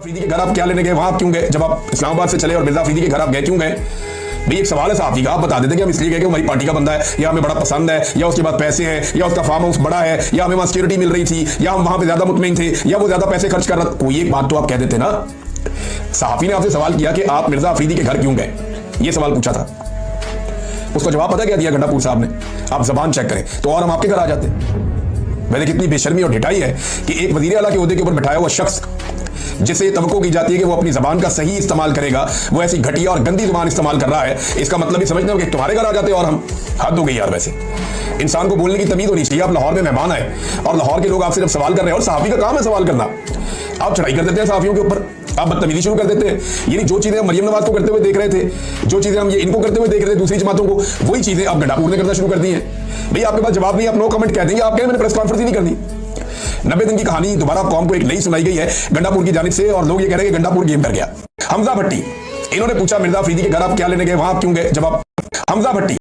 अफरीदी के घर आप क्या लेने गए, वहां आप क्यों गए? जब आप इस्लामाबाद से चले और मिर्जा अफरीदी के घर आप गए, क्यों गए भाई? एक सवाल है साहब का, आप बता देते कि हम इसलिए गए कि हमारी पार्टी का बंदा है, या हमें बड़ा पसंद है, या उसके पास पैसे हैं, या उसका फार्म हाउस बड़ा है, या हमें वहां सिक्योरिटी मिल रही थी, या हम वहां पे ज्यादा मुतमईन थे, या वो ज्यादा पैसे खर्च कर रहा था। कोई एक बात तो आप कह देते ना। सहाफी ने आपसे सवाल किया कि आप मिर्जा अफरीदी के घर क्यों गए, ये सवाल पूछा था। उसको जवाब पता क्या दिया गंडापुर साहब ने? आप जबान चेक करें तो और हम आपके घर आ जाते। मैंने कितनी बेशर्मी और ढिठाई है कि एक वजीर आला के ओहदे के ऊपर बैठाया हुआ शख्स जिसे तवक्को की जाती है कि वो अपनी जबान का सही इस्तेमाल करेगा, वो ऐसी घटिया और गंदी जुबान इस्तेमाल कर रहा है। इसका मतलब ही समझते हो कि तुम्हारे घर आ जाते और हम। हद हो गई यार। वैसे इंसान को बोलने की तमीज होनी चाहिए। आप लाहौर में मेहमान आए और लाहौर के लोग आपसे जब सवाल कर रहे हैं, और सहाफी का काम है सवाल करना, आप चढ़ाई कर देते हैं सहाफियों के ऊपर, आप बदतमीजी शुरू कर देते हैं। यानी जो चीजें हम मरियम नवाज को करते हुए देख रहे थे, जो चीजें हम ये इनको करते हुए देख रहे थे दूसरी जमातों को, वही चीजें आप गंडापुर ने करना शुरू कर दी है। भाई आपके पास जवाब नहीं, आप नो कमेंट कह देंगे। आप कहें मैंने प्रेस कॉन्फ्रेंस ही नहीं करनी। 90 दिन की कहानी दोबारा कौम को एक नई सुनाई गई है गंडापुर की जानिब से, और लोग ये कह रहे हैं कि गंडापुर गेम कर गया। हमजा भट्टी, इन्होंने पूछा मिर्जा अफरीदी के घर आप क्या लेने गए, वहां आप क्यों गए? जवाब हमजा भट्टी